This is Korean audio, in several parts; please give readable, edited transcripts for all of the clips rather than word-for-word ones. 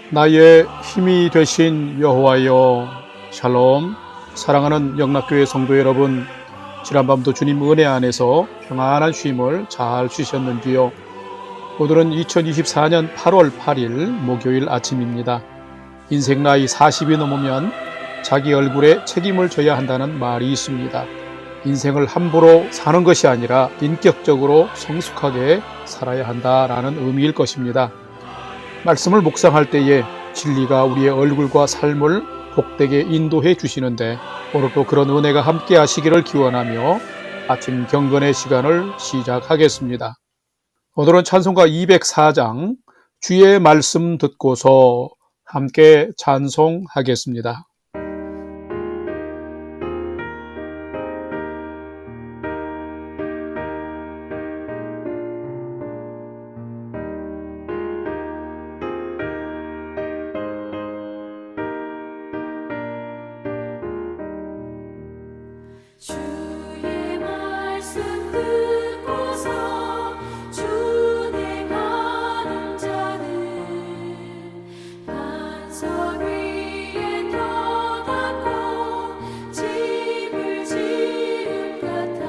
나의 힘이 되신 여호와여, 샬롬. 사랑하는 영락교회 성도 여러분, 지난밤도 주님 은혜 안에서 평안한 쉼을 잘 쉬셨는지요? 오늘은 2024년 8월 8일 목요일 아침입니다. 인생 나이 40이 넘으면 자기 얼굴에 책임을 져야 한다는 말이 있습니다. 인생을 함부로 사는 것이 아니라 인격적으로 성숙하게 살아야 한다라는 의미일 것입니다. 말씀을 묵상할 때에 진리가 우리의 얼굴과 삶을 복되게 인도해 주시는데, 오늘도 그런 은혜가 함께 하시기를 기원하며 아침 경건의 시간을 시작하겠습니다. 오늘은 찬송가 204장 주의 말씀 듣고서 함께 찬송하겠습니다. 주의 말씀 듣고서 준행하는 자는 반석 위에 터닫고 집을 지은 같아.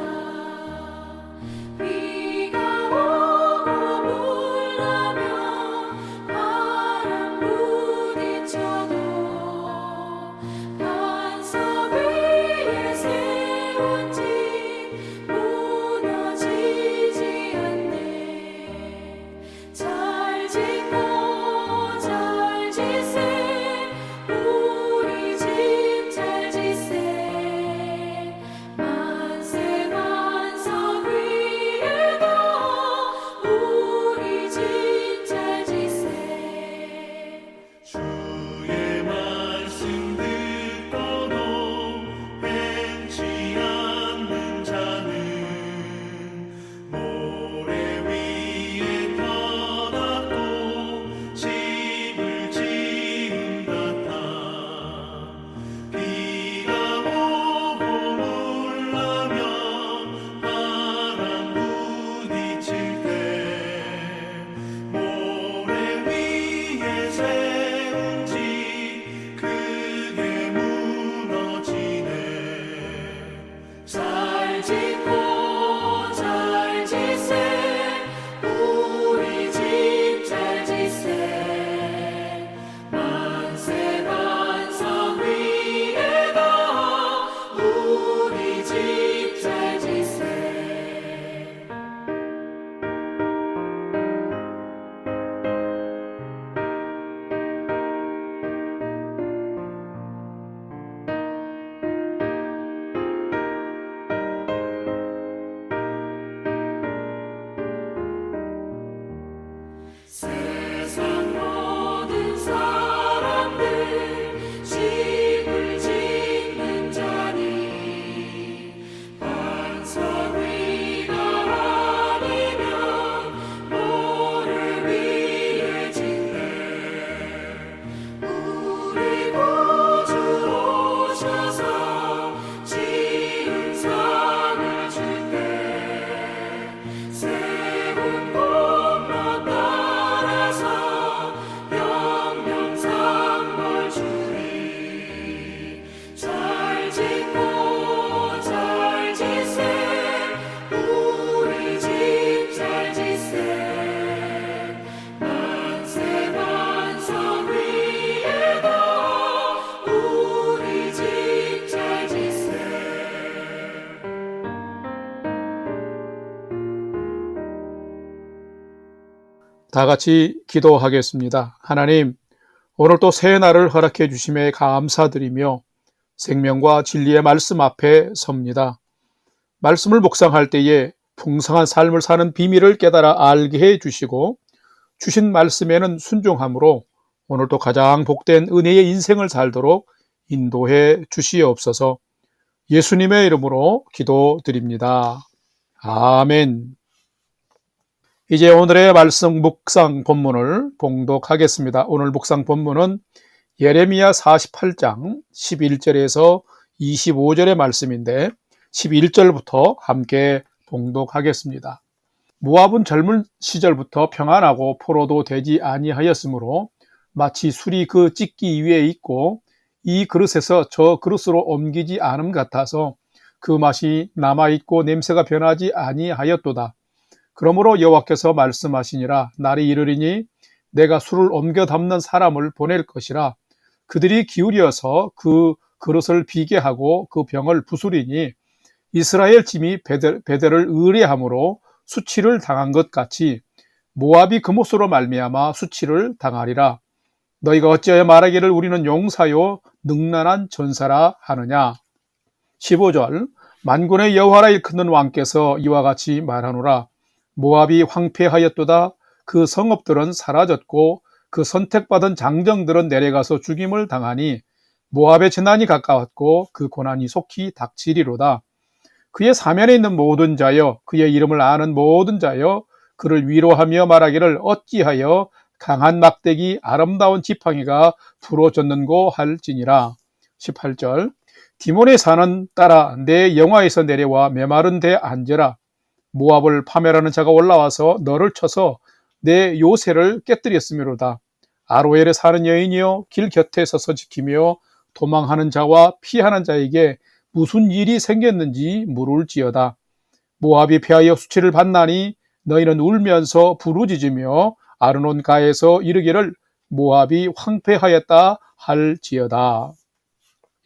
비가 오고 물나며 바람 부딪혀도 반석 위에 세운 집 무너지지 않네. 잘 짓고 잘 지세, 우리 집 잘 지세. 만세 반석 위에도 우리 집 잘 지세. 주의 말씀 듣고도 행치 않는 자는 모래 위에 터닫고 집을 지은 같아. 비가 오고 물나며 바람 부딪힐 때 모래 위에 세운 집 크게 무너지네. 잘 짓고 잘 지세, 우리 집 잘 지세. 만세 반석 위에도 우리 집 잘 지세. 세상 모든 사람들 집을 짓는 자니 반석 위가 아니면 모래 위에 짓네. 우리 구주 오셔서 지은 상을 줄게. 세운 곳마다 따라서 영영상벌 주리. 잘 짓고 잘 지세, 우리 집 잘 지세. 만세 반석 위에도 우리 집 잘 지세. 다 같이 기도하겠습니다. 하나님, 오늘 또 새 날을 허락해 주심에 감사드리며 생명과 진리의 말씀 앞에 섭니다. 말씀을 묵상할 때에 풍성한 삶을 사는 비밀을 깨달아 알게 해 주시고, 주신 말씀에는 순종함으로 오늘도 가장 복된 은혜의 인생을 살도록 인도해 주시옵소서. 예수님의 이름으로 기도드립니다. 아멘. 이제 오늘의 말씀 묵상 본문을 봉독하겠습니다. 오늘 묵상 본문은 예레미야 48장 11절에서 25절의 말씀인데 11절부터 함께 봉독하겠습니다. 모압은 젊은 시절부터 평안하고 포로도 되지 아니하였으므로 마치 술이 그 찢기 위에 있고 이 그릇에서 저 그릇으로 옮기지 않음 같아서 그 맛이 남아있고 냄새가 변하지 아니하였도다. 그러므로 여호와께서 말씀하시니라. 날이 이르리니 내가 술을 옮겨 담는 사람을 보낼 것이라. 그들이 기울여서 그 그릇을 비게 하고 그 병을 부수리니 이스라엘 짐이 베델을 의뢰함으로 수치를 당한 것 같이 모압이 그못으로 말미암아 수치를 당하리라. 너희가 어찌하여 말하기를 우리는 용사요 능란한 전사라 하느냐. 15절 만군의 여호와라 일컫는 왕께서 이와 같이 말하노라. 모압이 황폐하였도다. 그 성읍들은 사라졌고 그 선택받은 장정들은 내려가서 죽임을 당하니 모압의 재난이 가까웠고 그 고난이 속히 닥치리로다. 그의 사면에 있는 모든 자여 그의 이름을 아는 모든 자여 그를 위로하며 말하기를 어찌하여 강한 막대기 아름다운 지팡이가 부러졌는고 할지니라. 18절 디몬의 산은 따라 내 영화에서 내려와 메마른 데 앉으라. 모압을 파멸하는 자가 올라와서 너를 쳐서 내 요새를 깨뜨렸으므로다. 아로엘에 사는 여인이여 길 곁에 서서 지키며 도망하는 자와 피하는 자에게 무슨 일이 생겼는지 물을지어다. 모압이 패하여 수치를 받나니 너희는 울면서 부르짖으며 아르논가에서 이르기를 모압이 황폐하였다 할지어다.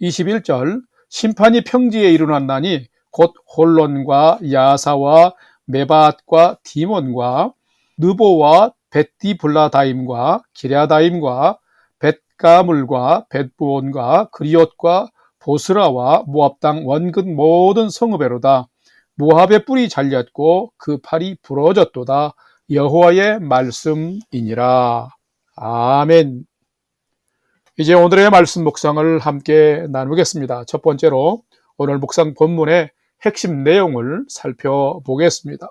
21절 심판이 평지에 이르렀나니 곧 홀론과 야사와 메바앗과 디몬과 느보와 벳디블라다임과 기랴다임과 벳가물과 벳부온과 그리옷과 보스라와 모압 땅 원근 모든 성읍에로다. 모압의 뿔이 잘렸고 그 팔이 부러졌도다. 여호와의 말씀이니라. 아멘. 이제 오늘의 말씀 묵상을 함께 나누겠습니다. 첫 번째로 오늘 묵상 본문의 핵심 내용을 살펴보겠습니다.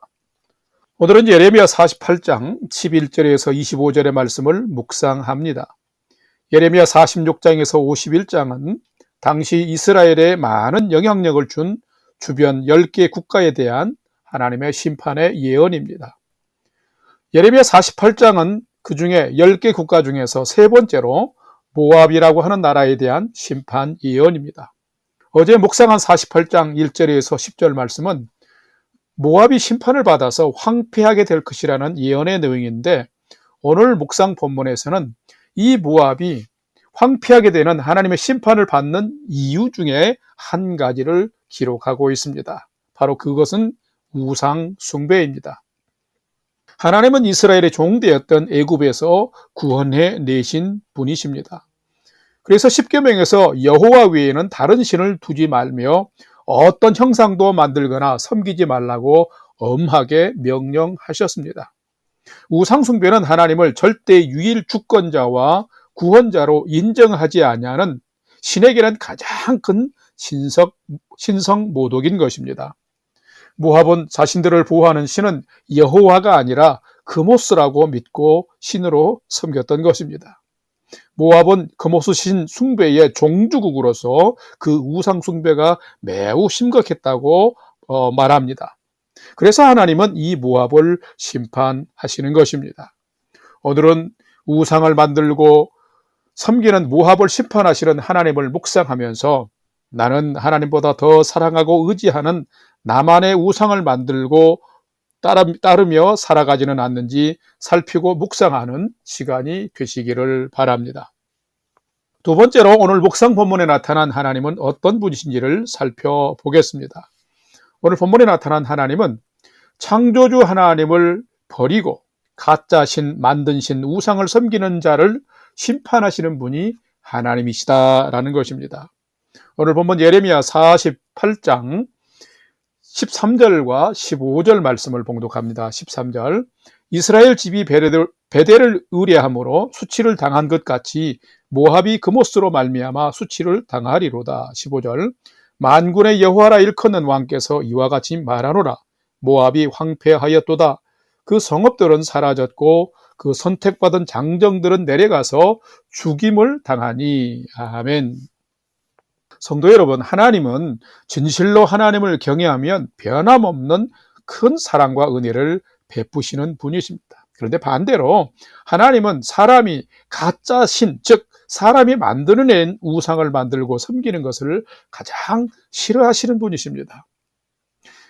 오늘은 예레미야 48장 11절에서 25절의 말씀을 묵상합니다. 예레미야 46장에서 51장은 당시 이스라엘에 많은 영향력을 준 주변 10개 국가에 대한 하나님의 심판의 예언입니다. 예레미야 48장은 그 중에 10개 국가 중에서 세 번째로 모압이라고 하는 나라에 대한 심판 예언입니다. 어제 묵상한 48장 1절에서 10절 말씀은 모압이 심판을 받아서 황폐하게 될 것이라는 예언의 내용인데 오늘 묵상 본문에서는 이 모압이 황폐하게 되는 하나님의 심판을 받는 이유 중에 한 가지를 기록하고 있습니다. 바로 그것은 우상 숭배입니다. 하나님은 이스라엘의 종되었던 애굽에서 구원해 내신 분이십니다. 그래서 십계명에서 여호와 외에는 다른 신을 두지 말며 어떤 형상도 만들거나 섬기지 말라고 엄하게 명령하셨습니다. 우상 숭배는 하나님을 절대 유일 주권자와 구원자로 인정하지 아니하는 신에게는 가장 큰 신성 모독인 것입니다. 모압은 자신들을 보호하는 신은 여호와가 아니라 그모스라고 믿고 신으로 섬겼던 것입니다. 모압은 그모스 신 숭배의 종주국으로서 그 우상 숭배가 매우 심각했다고 말합니다. 그래서 하나님은 이 모압을 심판하시는 것입니다. 오늘은 우상을 만들고 섬기는 모압을 심판하시는 하나님을 묵상하면서 나는 하나님보다 더 사랑하고 의지하는 나만의 우상을 만들고 따르며 살아가지는 않는지 살피고 묵상하는 시간이 되시기를 바랍니다. 두 번째로 오늘 묵상 본문에 나타난 하나님은 어떤 분이신지를 살펴보겠습니다. 오늘 본문에 나타난 하나님은 창조주 하나님을 버리고 가짜 신, 만든 신, 우상을 섬기는 자를 심판하시는 분이 하나님이시다라는 것입니다. 오늘 본문 예레미야 48장 13절과 15절 말씀을 봉독합니다. 13절 이스라엘 집이 베델을 의뢰함으로 수치를 당한 것 같이 모압이 그못으로 말미암아 수치를 당하리로다. 15절 만군의 여호와라 일컫는 왕께서 이와 같이 말하노라. 모압이 황폐하였도다. 그 성읍들은 사라졌고 그 선택받은 장정들은 내려가서 죽임을 당하니. 아멘. 성도 여러분, 하나님은 진실로 하나님을 경외하면 변함없는 큰 사랑과 은혜를 베푸시는 분이십니다. 그런데 반대로 하나님은 사람이 가짜 신, 즉 사람이 만들어낸 우상을 만들고 섬기는 것을 가장 싫어하시는 분이십니다.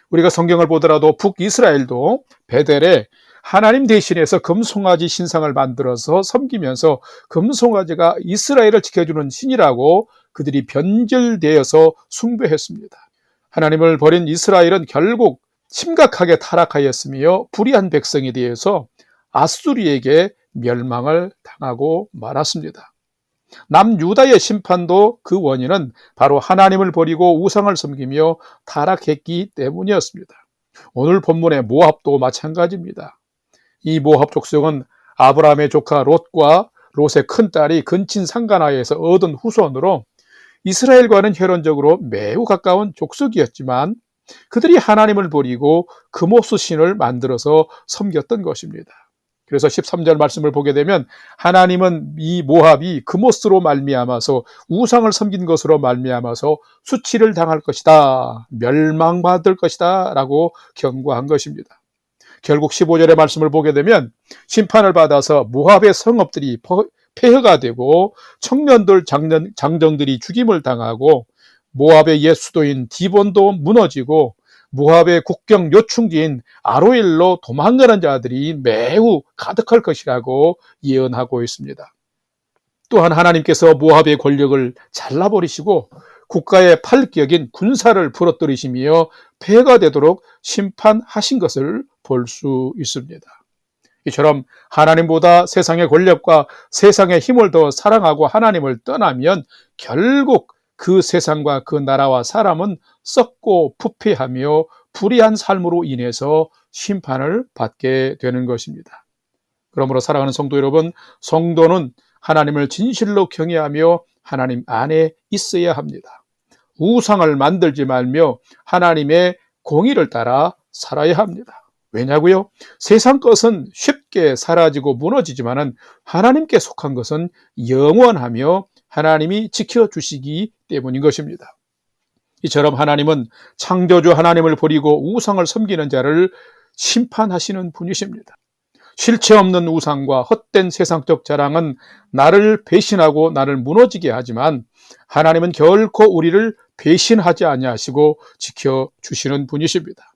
우리가 성경을 보더라도 북이스라엘도 베델에 하나님 대신해서 금송아지 신상을 만들어서 섬기면서 금송아지가 이스라엘을 지켜주는 신이라고 그들이 변절되어서 숭배했습니다. 하나님을 버린 이스라엘은 결국 심각하게 타락하였으며 불의한 백성에 대해서 아수리에게 멸망을 당하고 말았습니다. 남유다의 심판도 그 원인은 바로 하나님을 버리고 우상을 섬기며 타락했기 때문이었습니다. 오늘 본문의 모압도 마찬가지입니다. 이 모압 족속은 아브라함의 조카 롯과 롯의 큰딸이 근친 상간하에서 얻은 후손으로 이스라엘과는 혈연적으로 매우 가까운 족속이었지만 그들이 하나님을 버리고 금오스 신을 만들어서 섬겼던 것입니다. 그래서 13절 말씀을 보게 되면 하나님은 이 모압이 금오스로 말미암아서 우상을 섬긴 것으로 말미암아서 수치를 당할 것이다, 멸망받을 것이다 라고 경고한 것입니다. 결국 15절의 말씀을 보게 되면 심판을 받아서 모압의 성읍들이 폐허가 되고 청년들 장정들이 죽임을 당하고 모압의 옛 수도인 디본도 무너지고 모압의 국경 요충지인 아로엘로 도망가는 자들이 매우 가득할 것이라고 예언하고 있습니다. 또한 하나님께서 모압의 권력을 잘라버리시고 국가의 팔격인 군사를 부러뜨리시며 폐가 되도록 심판하신 것을 볼 수 있습니다. 이처럼 하나님보다 세상의 권력과 세상의 힘을 더 사랑하고 하나님을 떠나면 결국 그 세상과 그 나라와 사람은 썩고 부패하며 불의한 삶으로 인해서 심판을 받게 되는 것입니다. 그러므로 사랑하는 성도 여러분, 성도는 하나님을 진실로 경외하며 하나님 안에 있어야 합니다. 우상을 만들지 말며 하나님의 공의를 따라 살아야 합니다. 왜냐고요? 세상 것은 쉽게 사라지고 무너지지만은 하나님께 속한 것은 영원하며 하나님이 지켜주시기 때문인 것입니다. 이처럼 하나님은 창조주 하나님을 버리고 우상을 섬기는 자를 심판하시는 분이십니다. 실체 없는 우상과 헛된 세상적 자랑은 나를 배신하고 나를 무너지게 하지만 하나님은 결코 우리를 배신하지 아니하시고 지켜주시는 분이십니다.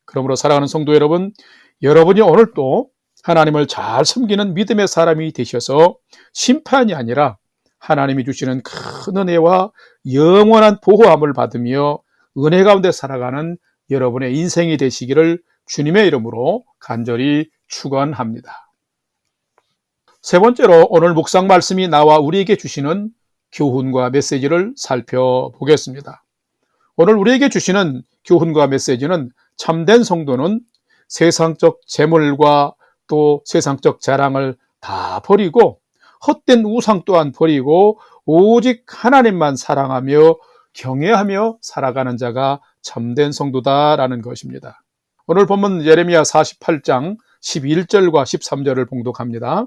그러므로 사랑하는 성도 여러분, 여러분이 오늘 또 하나님을 잘 섬기는 믿음의 사람이 되셔서 심판이 아니라 하나님이 주시는 큰 은혜와 영원한 보호함을 받으며 은혜 가운데 살아가는 여러분의 인생이 되시기를 주님의 이름으로 간절히 축원합니다. 세 번째로 오늘 묵상 말씀이 나와 우리에게 주시는 교훈과 메시지를 살펴보겠습니다. 오늘 우리에게 주시는 교훈과 메시지는 참된 성도는 세상적 재물과 또 세상적 자랑을 다 버리고 헛된 우상 또한 버리고 오직 하나님만 사랑하며 경외하며 살아가는 자가 참된 성도다라는 것입니다. 오늘 본문 예레미야 48장 11절과 13절을 봉독합니다.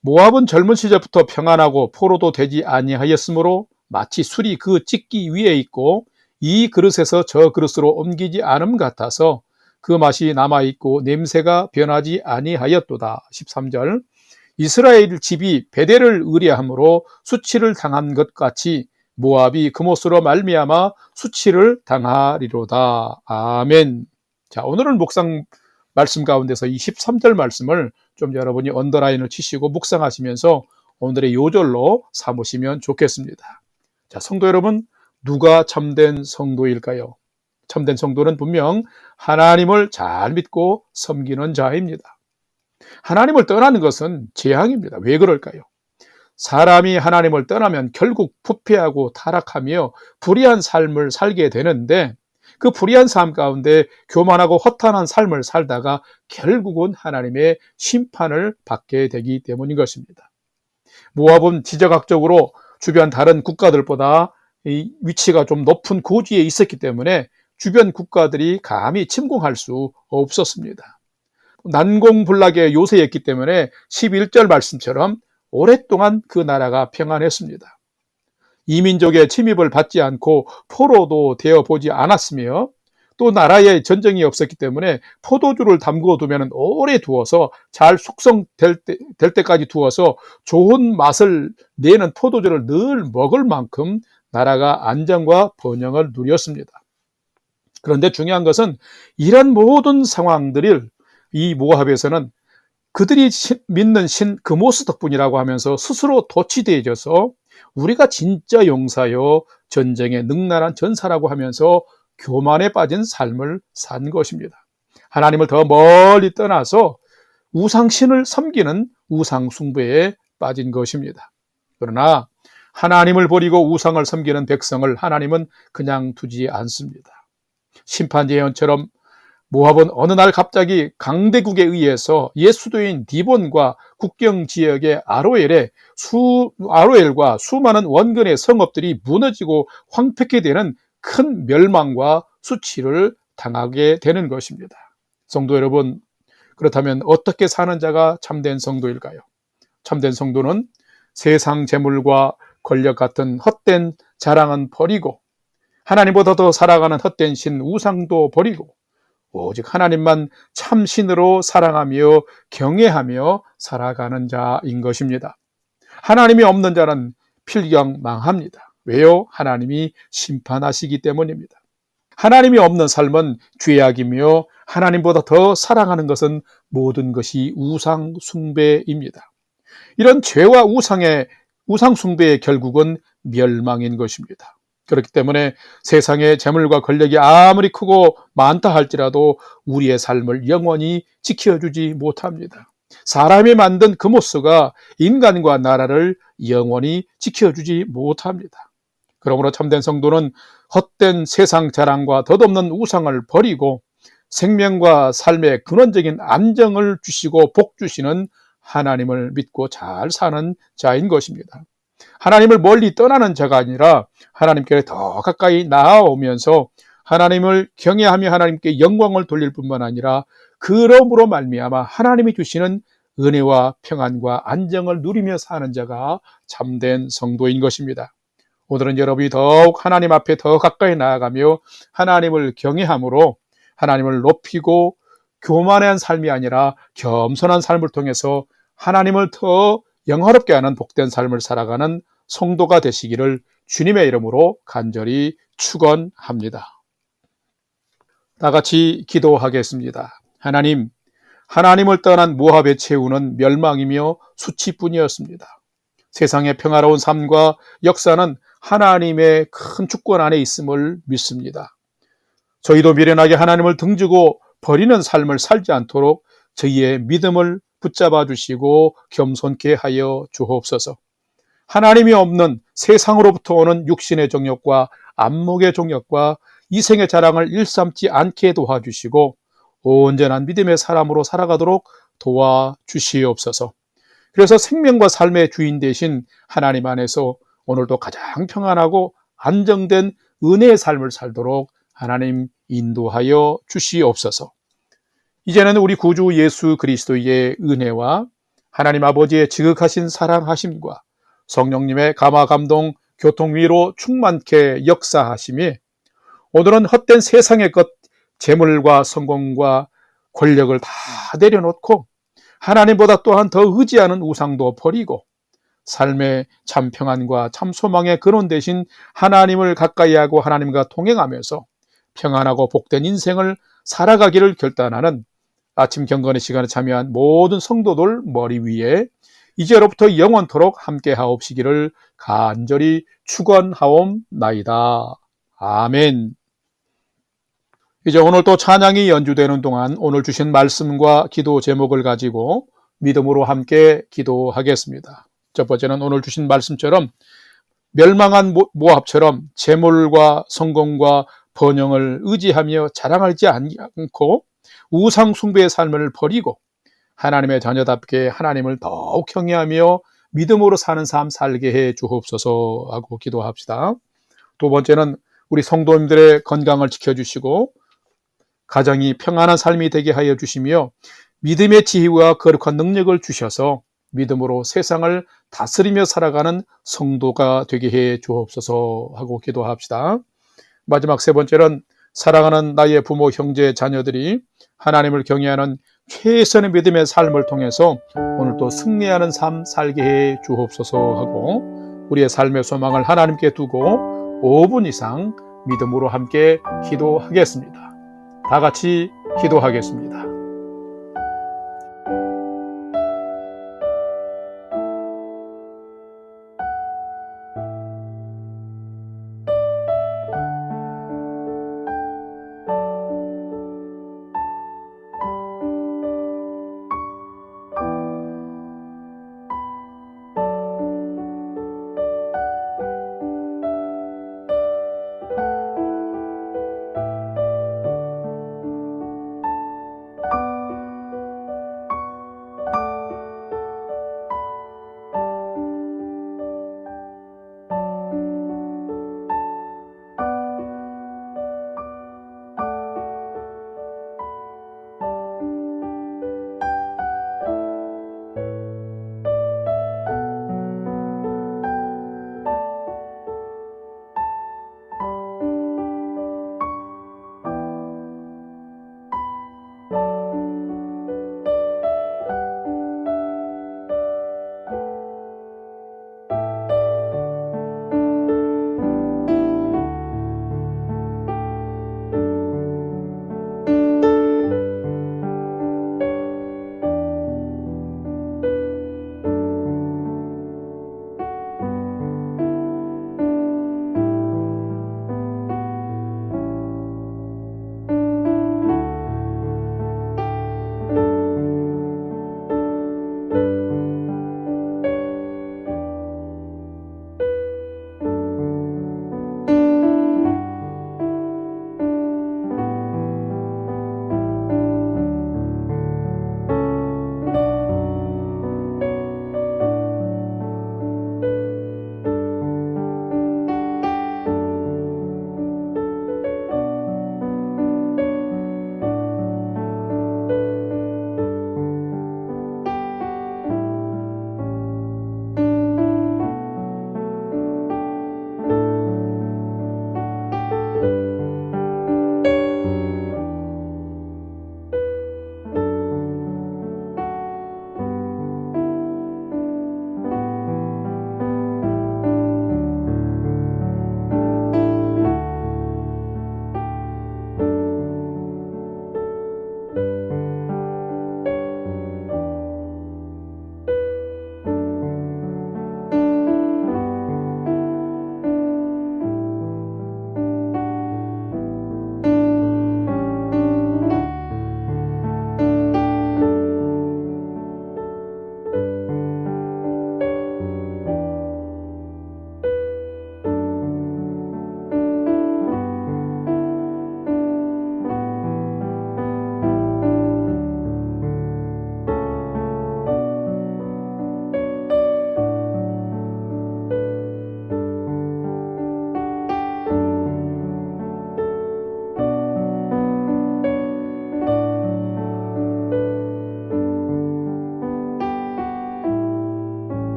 모압은 젊은 시절부터 평안하고 포로도 되지 아니하였으므로 마치 술이 그 찢기 위에 있고 이 그릇에서 저 그릇으로 옮기지 않음 같아서 그 맛이 남아있고 냄새가 변하지 아니하였도다. 13절 이스라엘 집이 베델을 의뢰함으로 수치를 당한 것 같이 모압이 그못으로 말미암아 수치를 당하리로다. 아멘. 자, 오늘은 묵상 말씀 가운데서 이 13절 말씀을 좀 여러분이 언더라인을 치시고 묵상하시면서 오늘의 요절로 삼으시면 좋겠습니다. 자, 성도 여러분, 누가 참된 성도일까요? 참된 성도는 분명 하나님을 잘 믿고 섬기는 자입니다. 하나님을 떠나는 것은 재앙입니다. 왜 그럴까요? 사람이 하나님을 떠나면 결국 부패하고 타락하며 불의한 삶을 살게 되는데 그 불의한 삶 가운데 교만하고 허탄한 삶을 살다가 결국은 하나님의 심판을 받게 되기 때문인 것입니다. 모압은 지정학적으로 주변 다른 국가들보다 이 위치가 좀 높은 고지에 있었기 때문에 주변 국가들이 감히 침공할 수 없었습니다. 난공불락의 요새였기 때문에 11절 말씀처럼 오랫동안 그 나라가 평안했습니다. 이민족의 침입을 받지 않고 포로도 되어보지 않았으며 또 나라에 전쟁이 없었기 때문에 포도주를 담그어 두면 오래 두어서 잘 숙성될 때까지 두어서 좋은 맛을 내는 포도주를 늘 먹을 만큼 나라가 안정과 번영을 누렸습니다. 그런데 중요한 것은 이런 모든 상황들을 이 모압에서는 그들이 믿는 신 그모스 덕분이라고 하면서 스스로 도취되어져서 우리가 진짜 용사요 전쟁에 능란한 전사라고 하면서 교만에 빠진 삶을 산 것입니다. 하나님을 더 멀리 떠나서 우상신을 섬기는 우상숭배에 빠진 것입니다. 그러나 하나님을 버리고 우상을 섬기는 백성을 하나님은 그냥 두지 않습니다. 심판 예언처럼 모압은 어느 날 갑자기 강대국에 의해서 옛 수도인 디본과 국경 지역의 아로엘과 수많은 원근의 성읍들이 무너지고 황폐케 되는 큰 멸망과 수치를 당하게 되는 것입니다. 성도 여러분, 그렇다면 어떻게 사는 자가 참된 성도일까요? 참된 성도는 세상 재물과 권력 같은 헛된 자랑은 버리고 하나님보다 더 살아가는 헛된 신 우상도 버리고 오직 하나님만 참신으로 사랑하며 경외하며 살아가는 자인 것입니다. 하나님이 없는 자는 필경 망합니다. 왜요? 하나님이 심판하시기 때문입니다. 하나님이 없는 삶은 죄악이며 하나님보다 더 사랑하는 것은 모든 것이 우상 숭배입니다. 이런 죄와 우상 숭배의 결국은 멸망인 것입니다. 그렇기 때문에 세상의 재물과 권력이 아무리 크고 많다 할지라도 우리의 삶을 영원히 지켜주지 못합니다. 사람이 만든 그모스가 인간과 나라를 영원히 지켜주지 못합니다. 그러므로 참된 성도는 헛된 세상 자랑과 덧없는 우상을 버리고 생명과 삶의 근원적인 안정을 주시고 복 주시는 하나님을 믿고 잘 사는 자인 것입니다. 하나님을 멀리 떠나는 자가 아니라 하나님께 더 가까이 나아오면서 하나님을 경외하며 하나님께 영광을 돌릴 뿐만 아니라 그러므로 말미암아 하나님이 주시는 은혜와 평안과 안정을 누리며 사는 자가 참된 성도인 것입니다. 오늘은 여러분이 더욱 하나님 앞에 더 가까이 나아가며 하나님을 경외함으로 하나님을 높이고 교만한 삶이 아니라 겸손한 삶을 통해서 하나님을 더 영화롭게 하는 복된 삶을 살아가는 성도가 되시기를 주님의 이름으로 간절히 축원합니다. 다 같이 기도하겠습니다. 하나님, 하나님을 떠난 모압의 최후는 멸망이며 수치뿐이었습니다. 세상의 평화로운 삶과 역사는 하나님의 큰 주권 안에 있음을 믿습니다. 저희도 미련하게 하나님을 등지고 버리는 삶을 살지 않도록 저희의 믿음을 붙잡아 주시고 겸손케 하여 주옵소서. 하나님이 없는 세상으로부터 오는 육신의 정욕과 안목의 정욕과 이생의 자랑을 일삼지 않게 도와주시고 온전한 믿음의 사람으로 살아가도록 도와주시옵소서. 그래서 생명과 삶의 주인 되신 하나님 안에서 오늘도 가장 평안하고 안정된 은혜의 삶을 살도록 하나님 인도하여 주시옵소서. 이제는 우리 구주 예수 그리스도의 은혜와 하나님 아버지의 지극하신 사랑하심과 성령님의 감화 감동 교통위로 충만케 역사하심이 오늘은 헛된 세상의 것 재물과 성공과 권력을 다 내려놓고 하나님보다 또한 더 의지하는 우상도 버리고 삶의 참 평안과 참 소망의 근원 되신 하나님을 가까이 하고 하나님과 동행하면서 평안하고 복된 인생을 살아가기를 결단하는 아침 경건의 시간에 참여한 모든 성도들 머리 위에 이제로부터 영원토록 함께 하옵시기를 간절히 축원하옵나이다. 아멘. 이제 오늘 또 찬양이 연주되는 동안 오늘 주신 말씀과 기도 제목을 가지고 믿음으로 함께 기도하겠습니다. 첫 번째는 오늘 주신 말씀처럼 멸망한 모압처럼 재물과 성공과 번영을 의지하며 자랑하지 않고 우상 숭배의 삶을 버리고 하나님의 자녀답게 하나님을 더욱 경외하며 믿음으로 사는 삶 살게 해 주옵소서 하고 기도합시다. 두 번째는 우리 성도님들의 건강을 지켜주시고 가정이 평안한 삶이 되게 하여 주시며 믿음의 지혜와 거룩한 능력을 주셔서 믿음으로 세상을 다스리며 살아가는 성도가 되게 해 주옵소서 하고 기도합시다. 마지막 세 번째는 사랑하는 나의 부모, 형제, 자녀들이 하나님을 경외하는 최선의 믿음의 삶을 통해서 오늘도 승리하는 삶 살게 해 주옵소서 하고 우리의 삶의 소망을 하나님께 두고 5분 이상 믿음으로 함께 기도하겠습니다. 다 같이 기도하겠습니다.